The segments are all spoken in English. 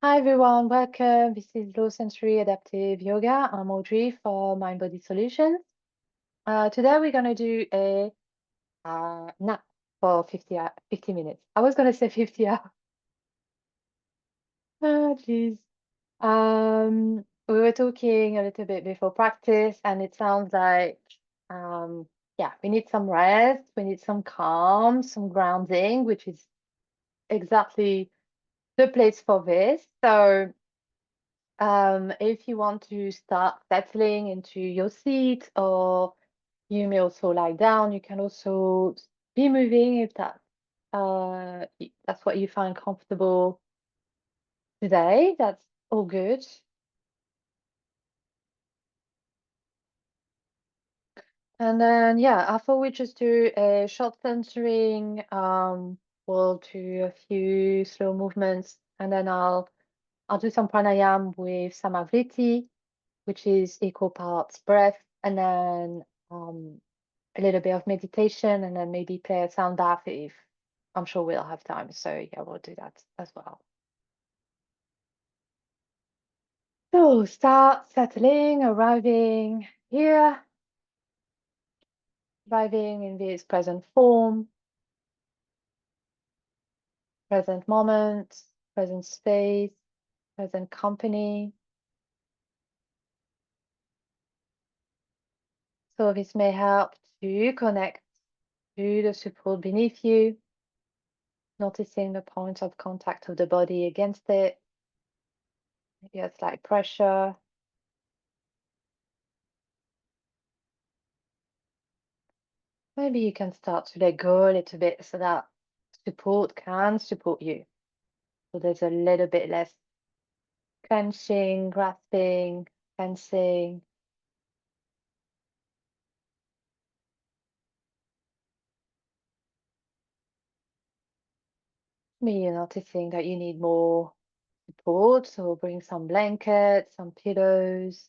Hi everyone, welcome. This is Low Sensory Adaptive Yoga. I'm Audrey for Mind Body Solutions. Today we're going to do a nap for 50 minutes. I was going to say 50 hours. Oh, geez. We were talking a little bit before practice, and it sounds like, yeah, we need some rest, we need some calm, some grounding, which is exactly the place for this. So, if you want to start settling into your seat, or you may also lie down, you can also be moving if that's what you find comfortable today. That's all good. And then, yeah, after we just do a short centering, we'll do a few slow movements, and then I'll do some pranayama with some Vritti, which is equal parts breath, and then a little bit of meditation, and then maybe play a sound bath if I'm sure we'll have time. So yeah, we'll do that as well. So start settling, arriving here, arriving in this present form, present moment, present space, present company. So this may help to connect to the support beneath you, noticing the point of contact of the body against it. Maybe a slight pressure. Maybe you can start to let go a little bit so that support can support you. So there's a little bit less clenching, grasping, tensing. Maybe you're noticing that you need more support, so bring some blankets, some pillows.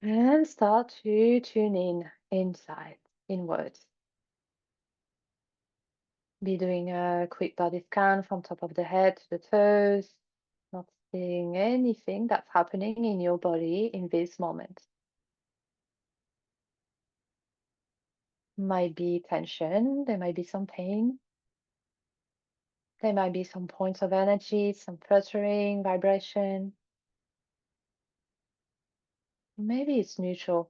And start to tune in inside, inwards. Be doing a quick body scan from top of the head to the toes, not seeing anything that's happening in your body in this moment. Might be tension, there might be some pain, there might be some points of energy, some fluttering, vibration. Maybe it's neutral.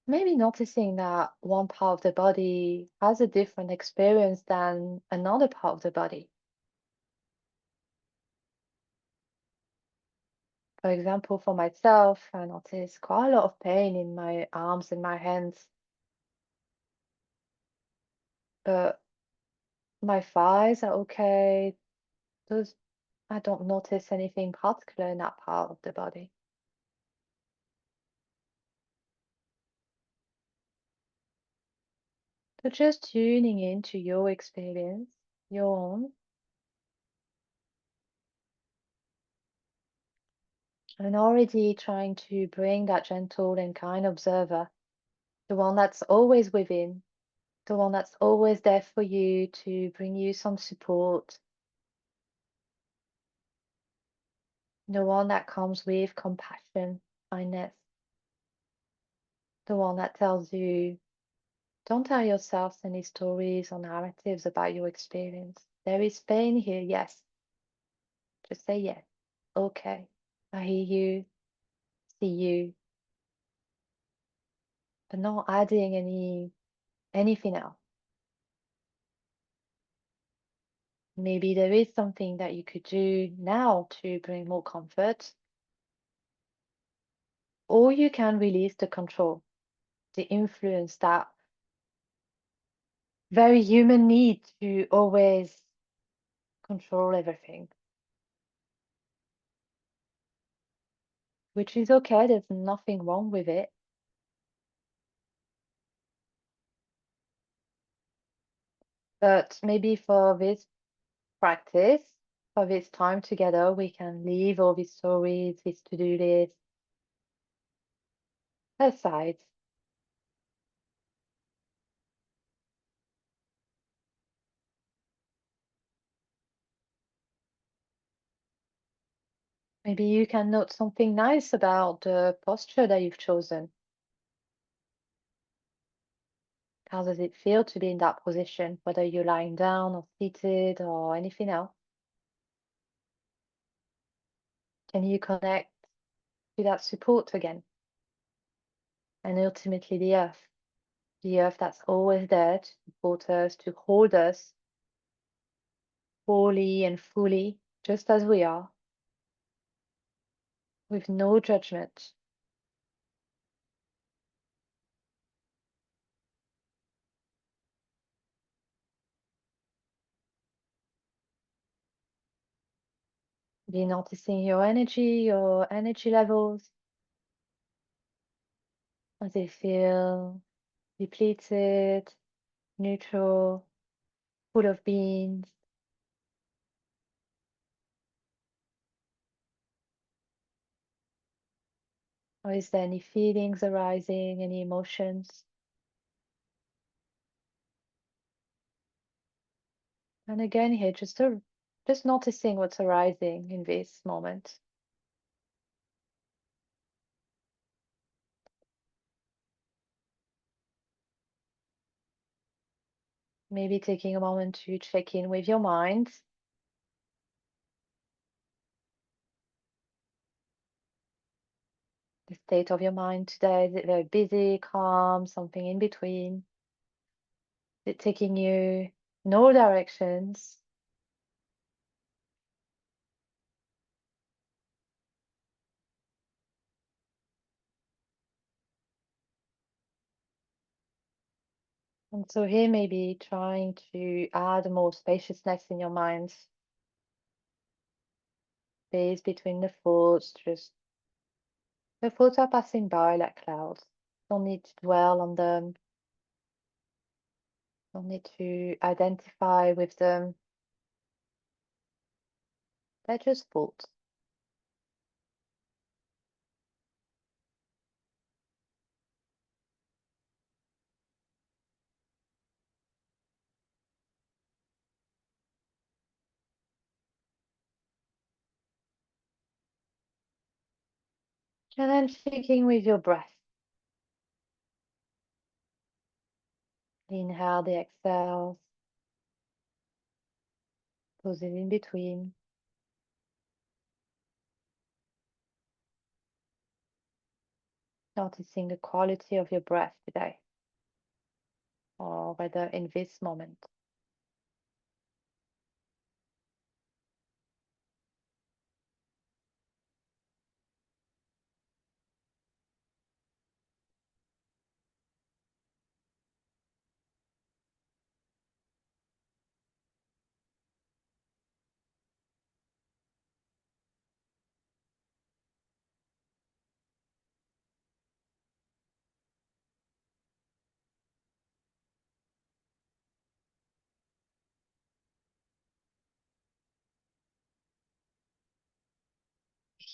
Maybe noticing that one part of the body has a different experience than another part of the body. For example, for myself, I notice quite a lot of pain in my arms and my hands, but my thighs are okay. Those, I don't notice anything particular in that part of the body. So just tuning into your experience, your own, and already trying to bring that gentle and kind observer, the one that's always within, the one that's always there for you to bring you some support, the one that comes with compassion, kindness, the one that tells you, don't tell yourself any stories or narratives about your experience. There is pain here, yes. Just say yes. Okay. I hear you, see you, but not adding anything else. Maybe there is something that you could do now to bring more comfort, or you can release the control, the influence, that very human need to always control everything, which is okay. There's nothing wrong with it. But maybe for this practice, for this time together, we can leave all these stories, this to-do list, aside. Maybe you can note something nice about the posture that you've chosen. How does it feel to be in that position, whether you're lying down or seated or anything else? Can you connect to that support again? And ultimately, the earth that's always there to support us, to hold us wholly and fully, just as we are, with no judgment. Be noticing your energy levels, as they feel depleted, neutral, full of beans. Or is there any feelings arising, any emotions? And again here, just noticing what's arising in this moment. Maybe taking a moment to check in with your mind. The state of your mind today, is it very busy, calm, something in between? Is it taking you in all directions? And so here maybe trying to add more spaciousness in your mind. Space between the thoughts, just the thoughts are passing by like clouds. Don't need to dwell on them. Don't need to identify with them. They're just thoughts. And then checking with your breath. The inhale, the exhale, pausing in between. Noticing the quality of your breath today, or whether in this moment.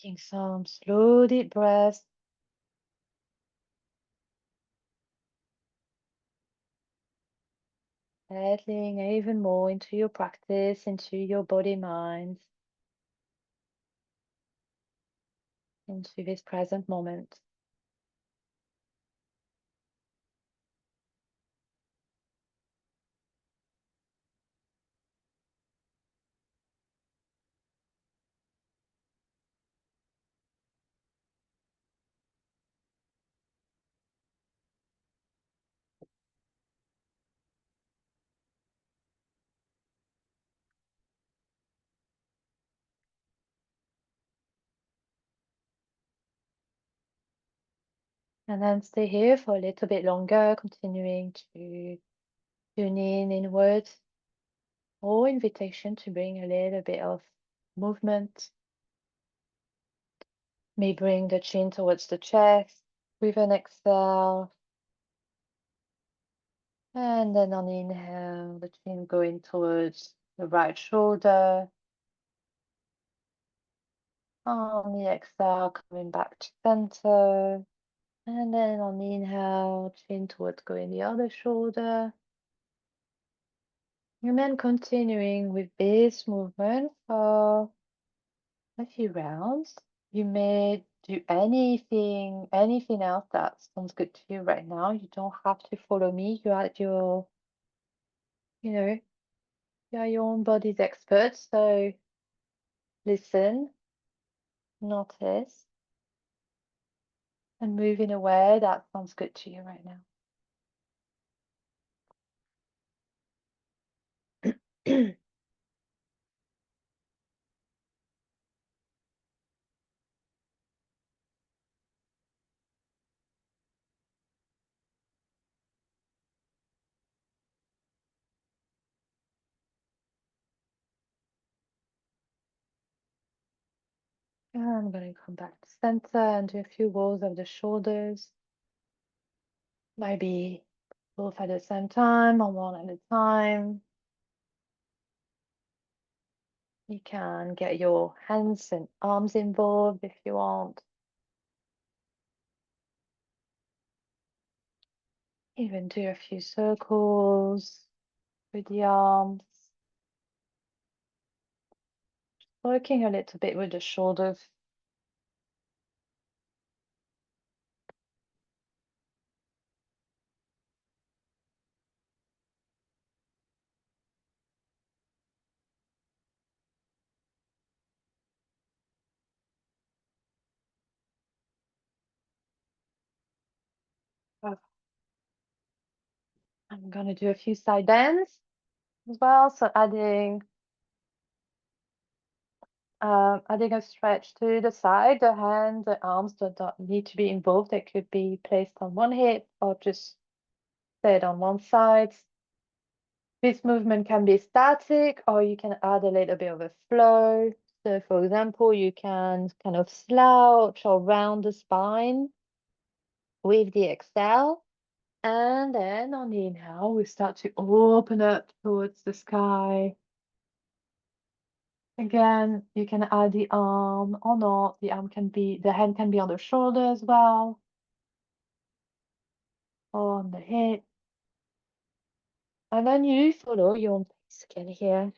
Taking some slow, deep breaths. Settling even more into your practice, into your body, mind, into this present moment. And then stay here for a little bit longer, continuing to tune in inwards, or invitation to bring a little bit of movement. May bring the chin towards the chest with an exhale. And then on the inhale, the chin going towards the right shoulder. On the exhale, coming back to center. And then on the inhale, chin towards going the other shoulder. And then continuing with this movement for a few rounds. You may do anything else that sounds good to you right now. You don't have to follow me. You are your, you know, you are your own body's expert. So listen, notice, and move in a way that sounds good to you right now. I'm going to come back to center and do a few rolls of the shoulders. Maybe both at the same time or one at a time. You can get your hands and arms involved if you want. Even do a few circles with the arms. Working a little bit with the shoulders. I'm going to do a few side bends as well. So adding a stretch to the side. The hand, the arms do not need to be involved. They could be placed on one hip or just stayed on one side. This movement can be static, or you can add a little bit of a flow. So for example, you can kind of slouch or round the spine with the exhale. And then on the inhale, we start to open up towards the sky. Again, you can add the arm or not. The hand can be on the shoulder as well, or on the hip. And then you follow your own pace again here.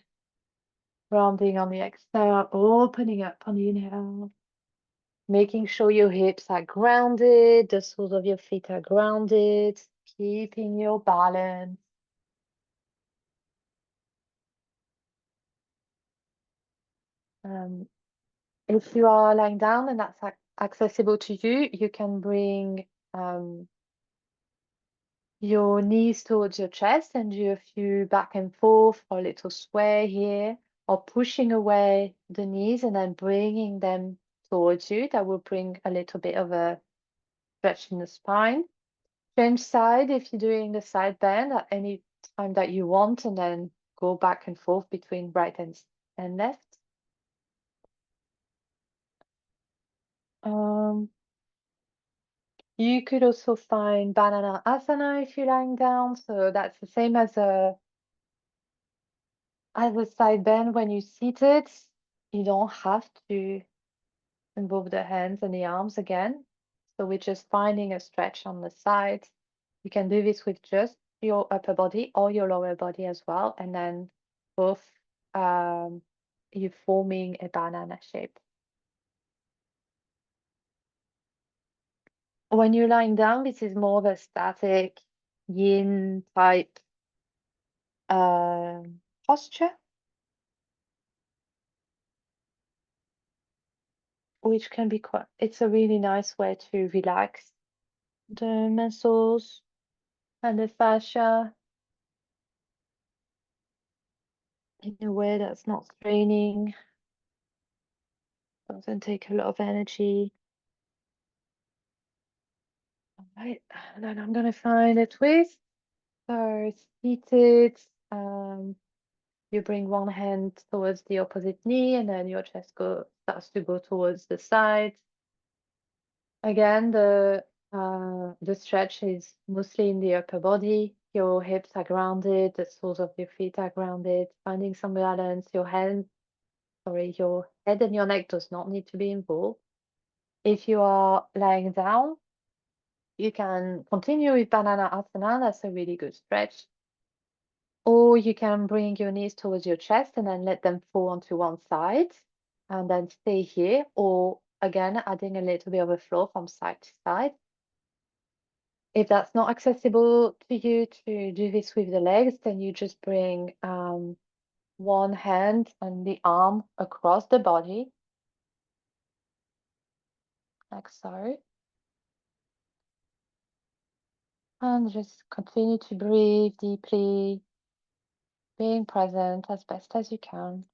Rounding on the exhale, opening up on the inhale. Making sure your hips are grounded, the soles of your feet are grounded, keeping your balance. If you are lying down and that's accessible to you, you can bring your knees towards your chest and do a few back and forth or a little sway here, or pushing away the knees and then bringing them towards you. That will bring a little bit of a stretch in the spine. Change side if you're doing the side bend at any time that you want, and then go back and forth between right and left. You could also find banana asana if you're lying down. So that's the same as a side bend when you're seated. You don't have to involve the hands and the arms again. So we're just finding a stretch on the side. You can do this with just your upper body or your lower body as well, and then both you forming a banana shape. When you're lying down, this is more of a static yin type posture, which can be it's a really nice way to relax the muscles and the fascia in a way that's not straining, doesn't take a lot of energy. All right, and then I'm gonna find a twist. So seated, you bring one hand towards the opposite knee, and then your chest starts to go towards the side. Again, the stretch is mostly in the upper body. Your hips are grounded, the soles of your feet are grounded, finding some balance. Your head and your neck does not need to be involved. If you are lying down, You can continue with banana asana. That's a really good stretch. Or you can bring your knees towards your chest and then let them fall onto one side and then stay here. Or again, adding a little bit of a flow from side to side. If that's not accessible to you to do this with the legs, then you just bring one hand and the arm across the body, like so. And just continue to breathe deeply, being present as best as you can.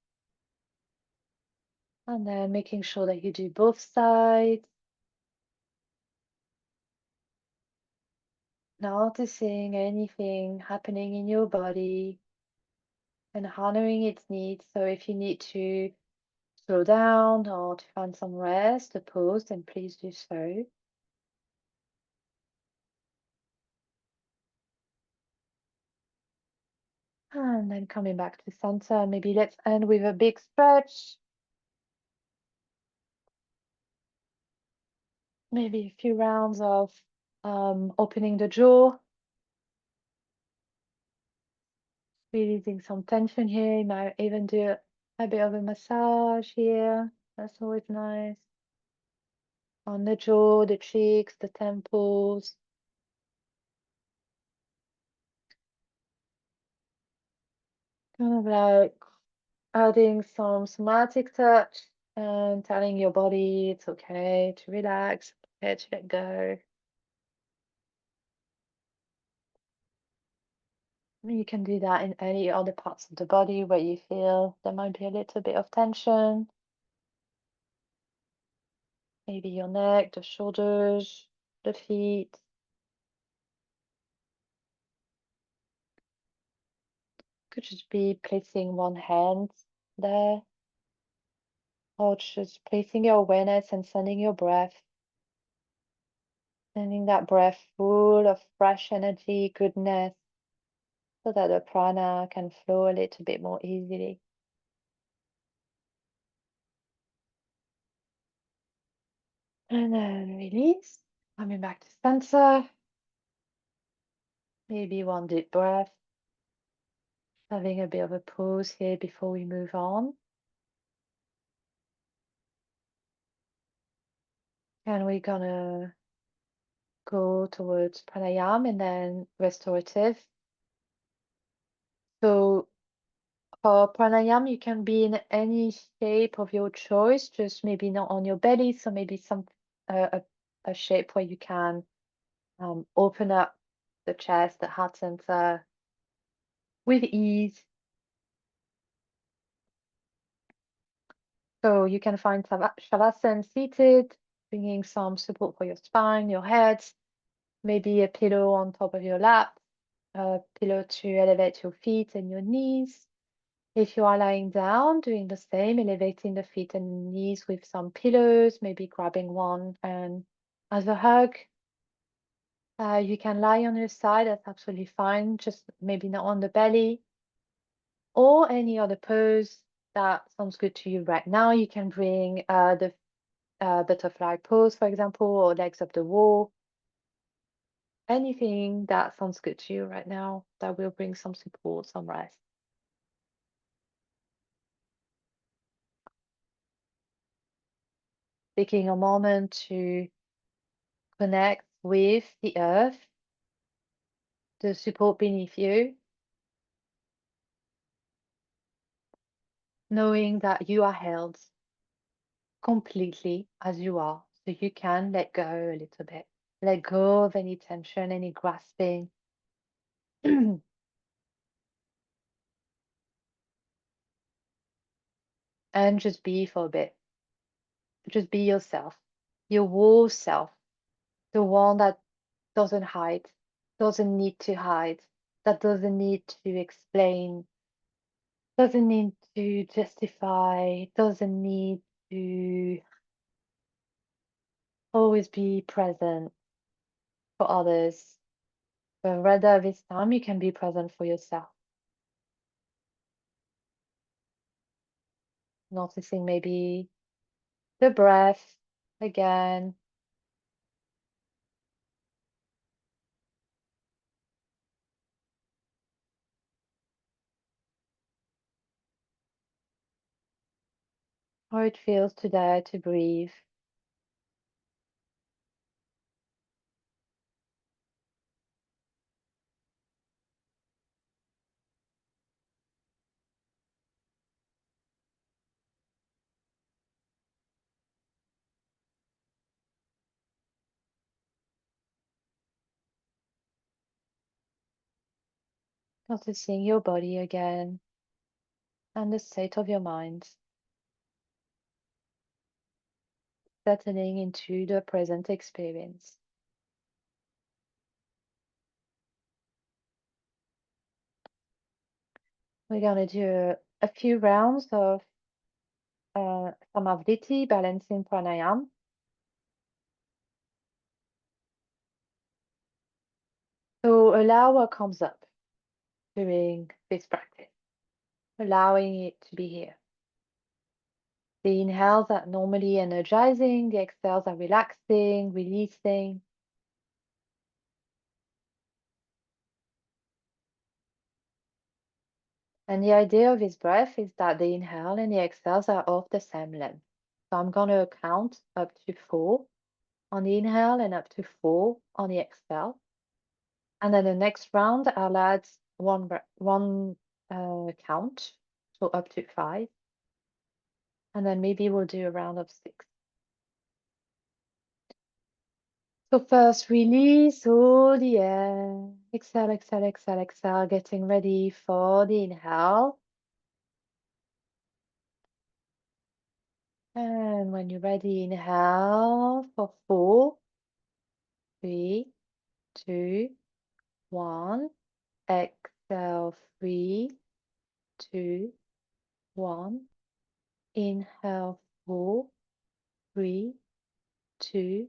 And then making sure that you do both sides. Noticing anything happening in your body and honoring its needs. So if you need to slow down or to find some rest, a pause, then please do so. And then coming back to center, maybe let's end with a big stretch. Maybe a few rounds of opening the jaw, releasing some tension here. You might even do a bit of a massage here. That's always nice. On the jaw, the cheeks, the temples. Kind of like adding some somatic touch and telling your body it's okay to relax, okay to let go. You can do that in any other parts of the body where you feel there might be a little bit of tension. Maybe your neck, the shoulders, the feet. Could just be placing one hand there, or just placing your awareness and sending your breath. Sending that breath full of fresh energy, goodness, so that the prana can flow a little bit more easily. And then release, coming back to center. Maybe one deep breath. Having a bit of a pause here before we move on. And we're gonna go towards pranayama and then restorative. So for pranayama, you can be in any shape of your choice, just maybe not on your belly. So maybe some a shape where you can open up the chest, the heart center with ease. So you can find shavasana seated, bringing some support for your spine, your head, maybe a pillow on top of your lap, a pillow to elevate your feet and your knees. If you are lying down, doing the same, elevating the feet and knees with some pillows, maybe grabbing one and as a hug. You can lie on your side, that's absolutely fine, just maybe not on the belly or any other pose that sounds good to you right now. You can bring the butterfly pose, for example, or legs up the wall. Anything that sounds good to you right now that will bring some support, some rest. Taking a moment to connect with the earth, the support beneath you, knowing that you are held completely as you are, so you can let go a little bit. Let go of any tension, any grasping. And just be for a bit. Just be yourself, your whole self, the one that doesn't hide, doesn't need to hide, that doesn't need to explain, doesn't need to justify, doesn't need to always be present for others. But rather this time you can be present for yourself. Noticing maybe the breath again. how it feels today to breathe. Noticing your body again and the state of your mind, settling into the present experience. We're going to do a few rounds of some Vritti, balancing pranayama. So allow what comes up during this practice, allowing it to be here. The inhales are normally energizing, the exhales are relaxing, releasing. And the idea of this breath is that the inhale and the exhales are of the same length. So I'm going to count up to 4 on the inhale and up to 4 on the exhale. And then the next round, I'll add one count, so up to 5. And then maybe we'll do a round of 6. So first, release all the air. Exhale, exhale, exhale, exhale. Getting ready for the inhale. And when you're ready, inhale for 4, 3, 2, 1. Exhale, 3, 2, 1. Inhale, 4, 3, 2,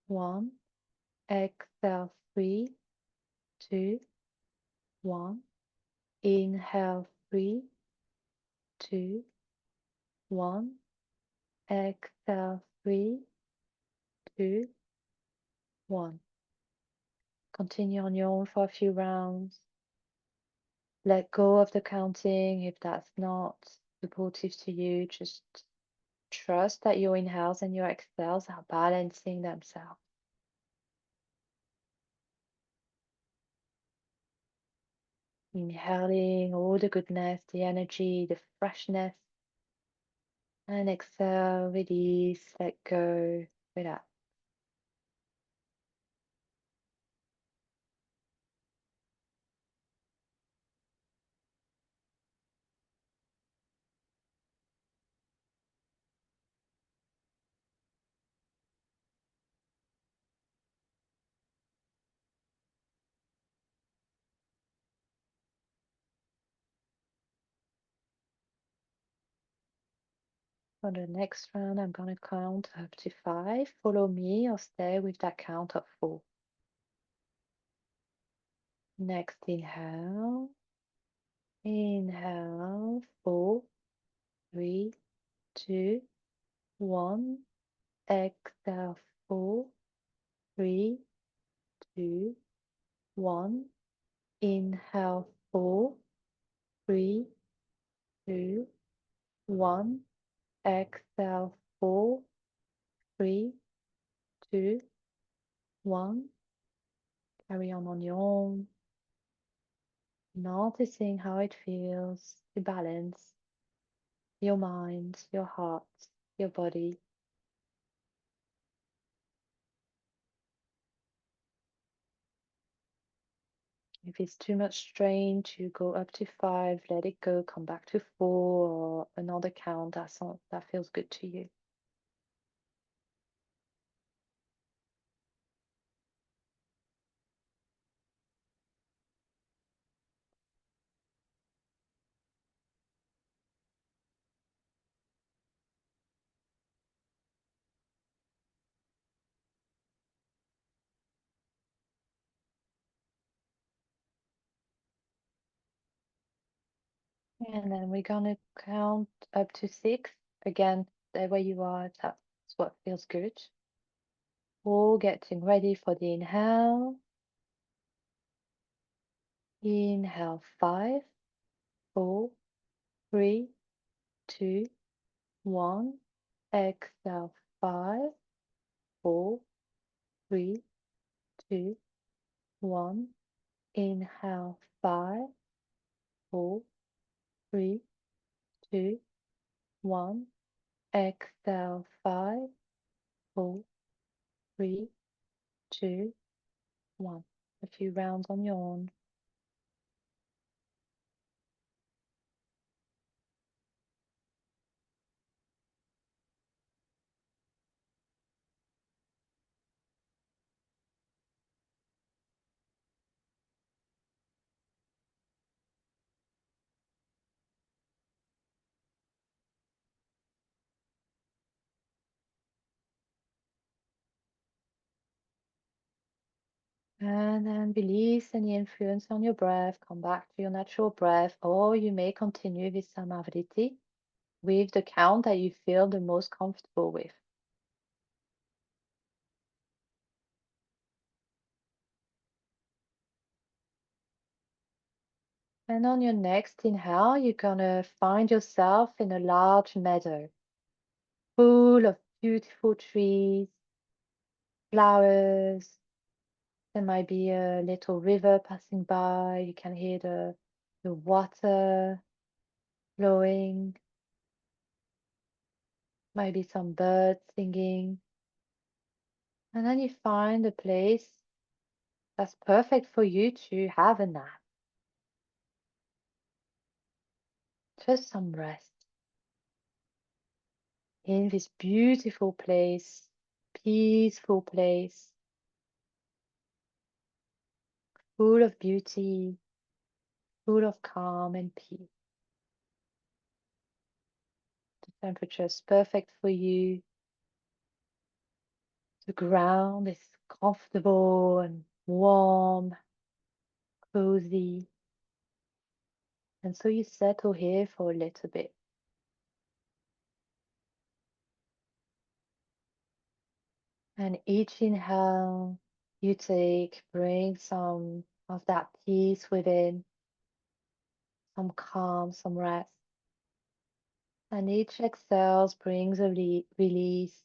1. Exhale, 3, 2, 1. Inhale, 3, 2, 1. Exhale, 3, 2, 1. Continue on your own for a few rounds. Let go of the counting if that's not supportive to you. Just trust that your inhales and your exhales are balancing themselves. Inhaling all the goodness, the energy, the freshness. And exhale, release, let go, relax. For the next round, I'm going to count up to 5. Follow me or stay with that count of 4. Next inhale. Inhale, 4, 3, 2, 1. Exhale, 4, 3, 2, 1. Inhale, 4, 3, 2, 1. Exhale, 4, 3, 2, 1. Carry on your own, noticing how it feels to balance your mind, your heart, your body. If it's too much strain to go up to 5, let it go, come back to 4 or another count that feels good to you. And then we're gonna count up to 6. Again, stay where you are, that's what feels good. All getting ready for the inhale. Inhale, 5, 4, 3, 2, 1. Exhale, 5, 4, 3, 2, 1. Inhale, 5, 4, 3, 2, 1. Exhale, 5, 4, 3, 2, 1. A few rounds on your own. And then release any influence on your breath. Come back to your natural breath, or you may continue with some Vritti with the count that you feel the most comfortable with. And on your next inhale, you're gonna find yourself in a large meadow full of beautiful trees, flowers. There might be a little river passing by. You can hear the water flowing. Maybe some birds singing. And then you find a place that's perfect for you to have a nap. Just some rest in this beautiful place, peaceful place, full of beauty, full of calm and peace. The temperature is perfect for you. The ground is comfortable and warm, cozy. And so you settle here for a little bit. And each inhale you take brings some of that peace within, some calm, some rest. And each exhale brings a release,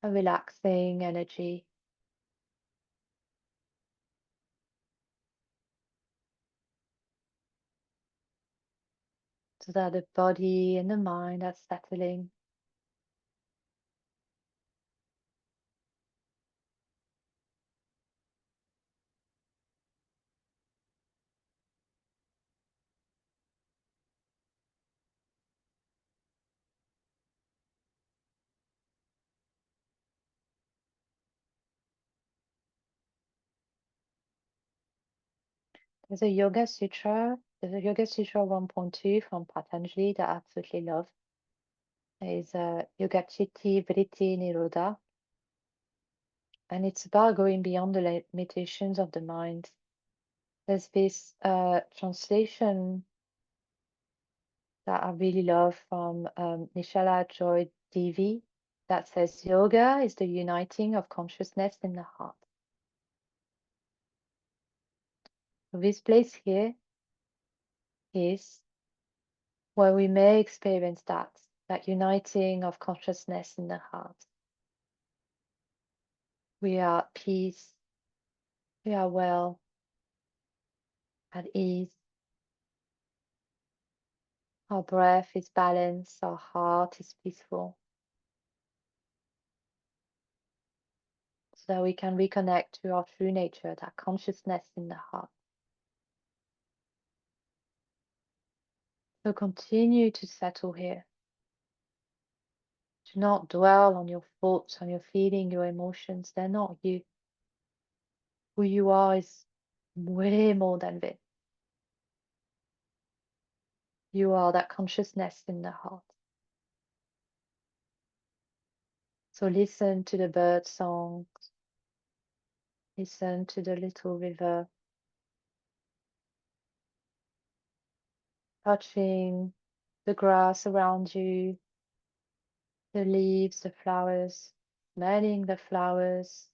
a relaxing energy. So that the body and the mind are settling. There's a Yoga Sutra. There's a Yoga Sutra 1.2 from Patanjali that I absolutely love. It's Yogaschitta Vritti nirodhah. And it's about going beyond the limitations of the mind. There's this translation that I really love from Nischala Joy Devi that says yoga is the uniting of consciousness in the heart. So this place here is where we may experience that uniting of consciousness in the heart. We are at peace, we are well, at ease. Our breath is balanced, our heart is peaceful. So that we can reconnect to our true nature, that consciousness in the heart. So continue to settle here. Do not dwell on your thoughts, on your feeling, your emotions. They're not you. Who you are is way more than this. You are that consciousness in the heart. So listen to the bird songs. Listen to the little river. Touching the grass around you, the leaves, the flowers, smelling the flowers.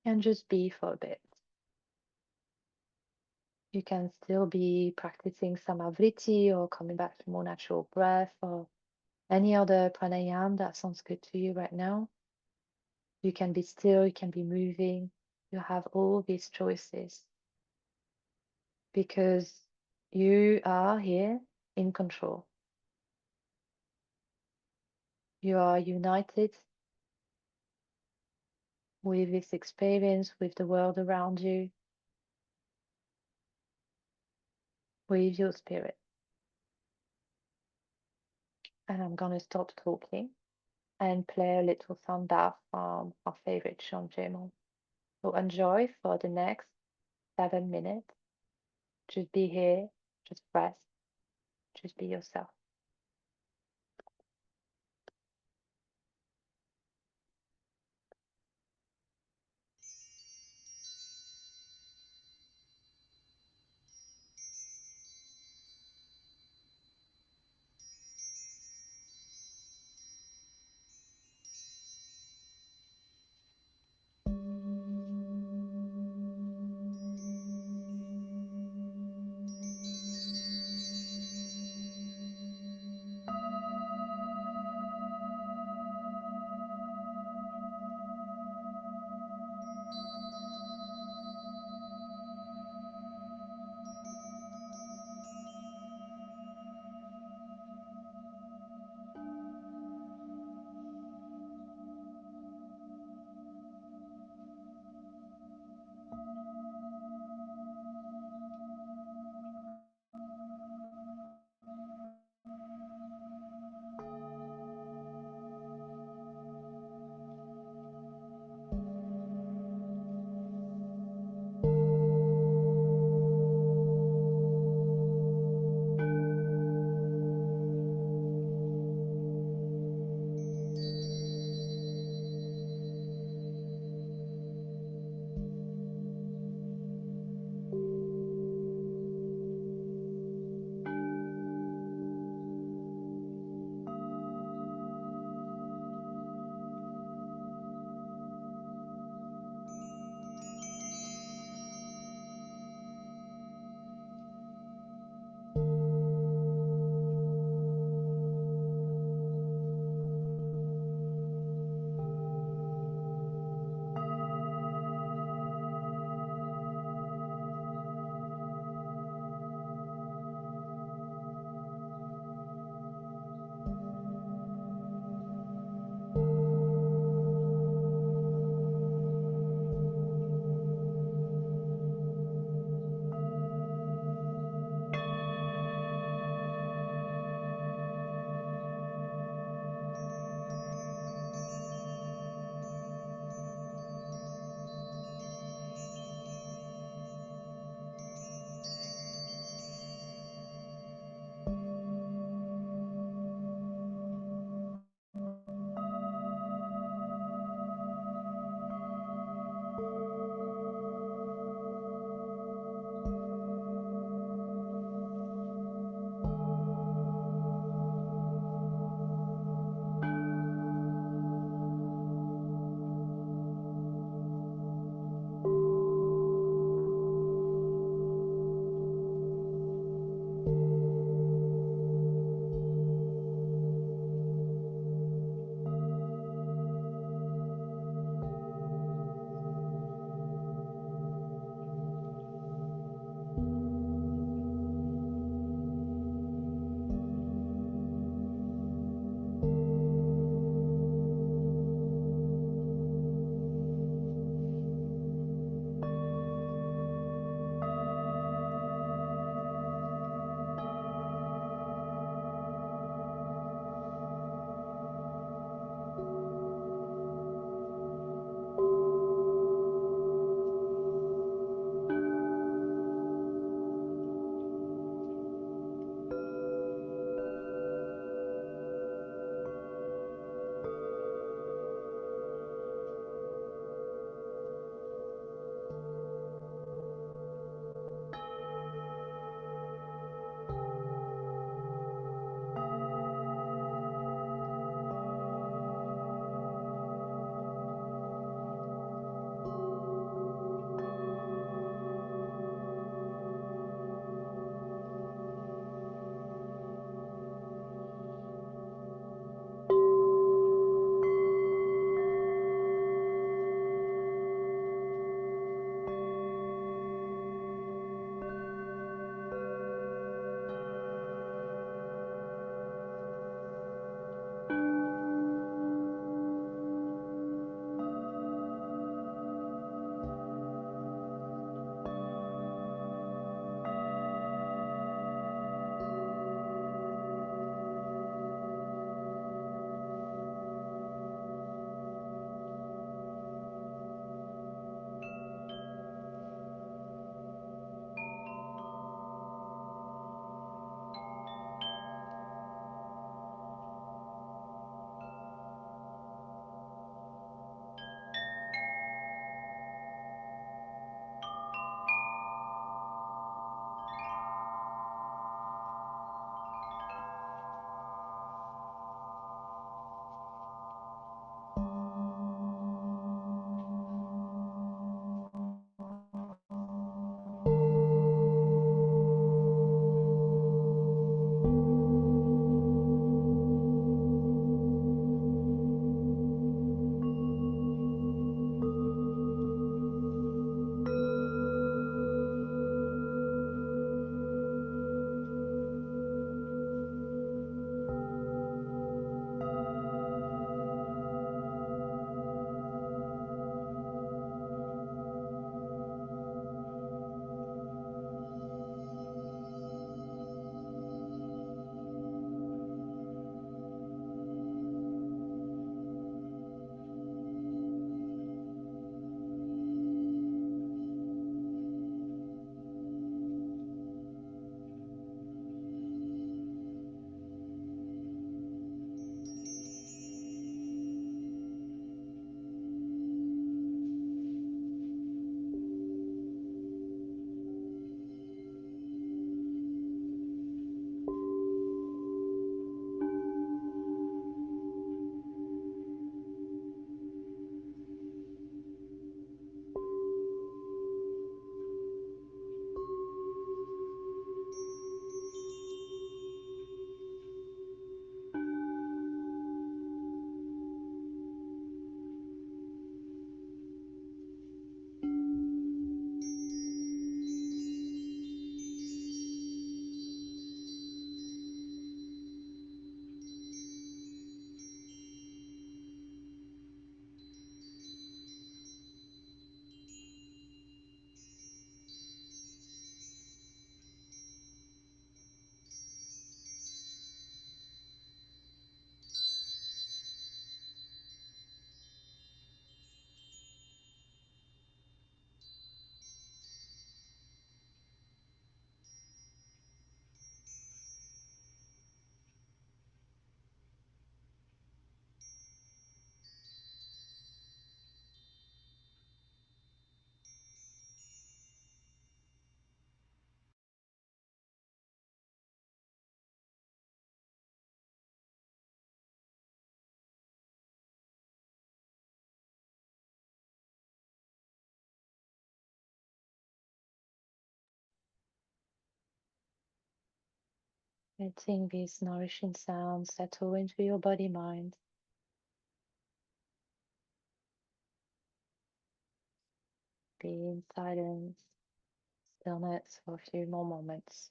And just be for a bit. You can still be practicing some Vritti or coming back to more natural breath or any other pranayama that sounds good to you right now. You can be still, you can be moving. You have all these choices because you are here in control. You are united with this experience, with the world around you, with your spirit. And I'm going to stop talking and play a little sound bath from our favorite Shawn J Moore. So enjoy for the next 7 minutes. Just be here, just rest, just be yourself. Letting these nourishing sounds settle into your body mind. Be in silence, stillness for a few more moments.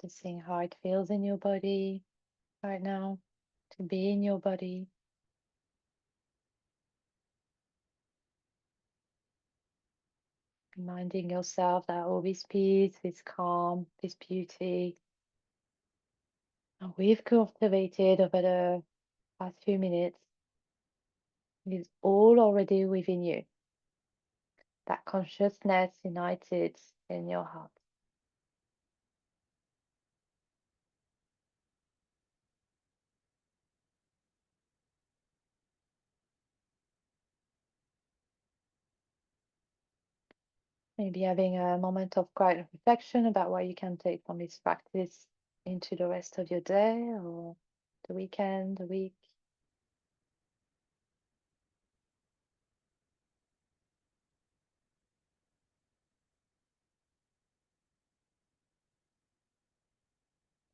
Noticing how it feels in your body right now to be in your body. Reminding yourself that all this peace, this calm, this beauty, and we've cultivated over the past few minutes is all already within you. That consciousness united in your heart. Maybe having a moment of quiet reflection about what you can take from this practice into the rest of your day or the weekend, the week.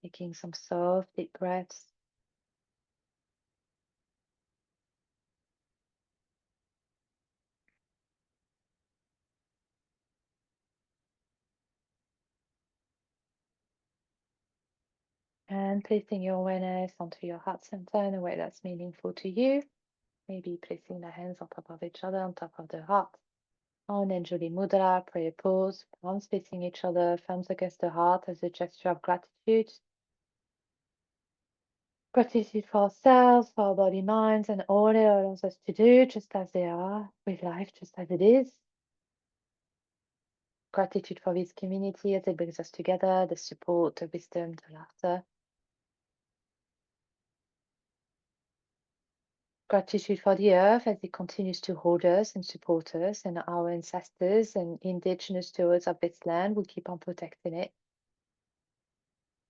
Taking some soft, deep breaths. And placing your awareness onto your heart center in a way that's meaningful to you. Maybe placing the hands on top of each other, on top of the heart. Or an Anjali Mudra, prayer pose, palms facing each other, thumbs against the heart as a gesture of gratitude. Gratitude for ourselves, for our body, minds, and all it allows us to do just as they are, with life just as it is. Gratitude for this community as it brings us together, the support, the wisdom, the laughter. Gratitude for the earth as it continues to hold us and support us, and our ancestors and indigenous stewards of this land will keep on protecting it.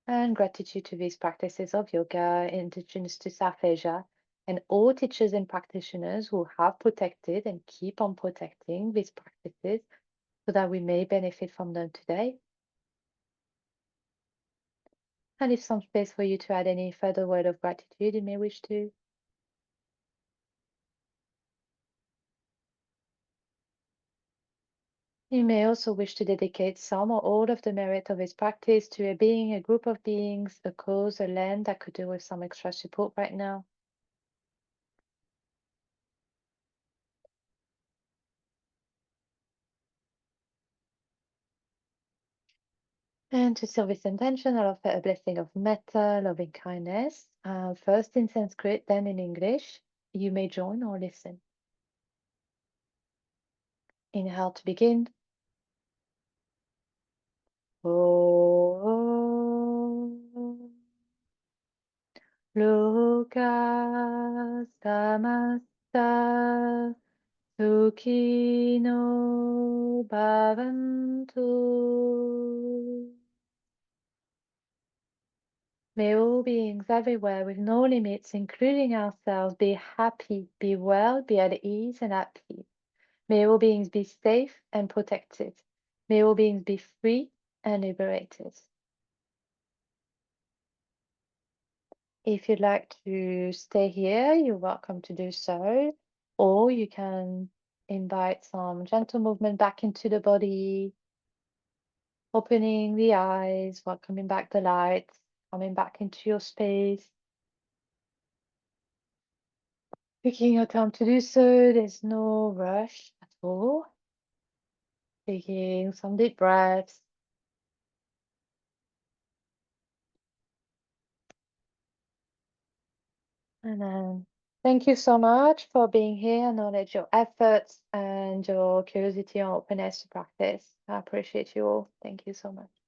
And gratitude to these practices of yoga indigenous to South Asia and all teachers and practitioners who have protected and keep on protecting these practices so that we may benefit from them today. And if some space for you to add any further word of gratitude you may wish to. You may also wish to dedicate some or all of the merit of this practice to a being, a group of beings, a cause, a land that could do with some extra support right now. And to seal this intention, I'll offer a blessing of metta, loving kindness, first in Sanskrit, then in English. You may join or listen. Inhale to begin. Om Loka Samasta Sukhino Bhavantu. May all beings everywhere with no limits, including ourselves, be happy, be well, be at ease and at peace. May all beings be safe and protected. May all beings be free and liberated. If you'd like to stay here, you're welcome to do so, or you can invite some gentle movement back into the body, opening the eyes, welcoming back the light, coming back into your space. Taking your time to do so, there's no rush at all. Taking some deep breaths. And then thank you so much for being here. Acknowledge your efforts and your curiosity and openness to practice. I appreciate you all. Thank you so much.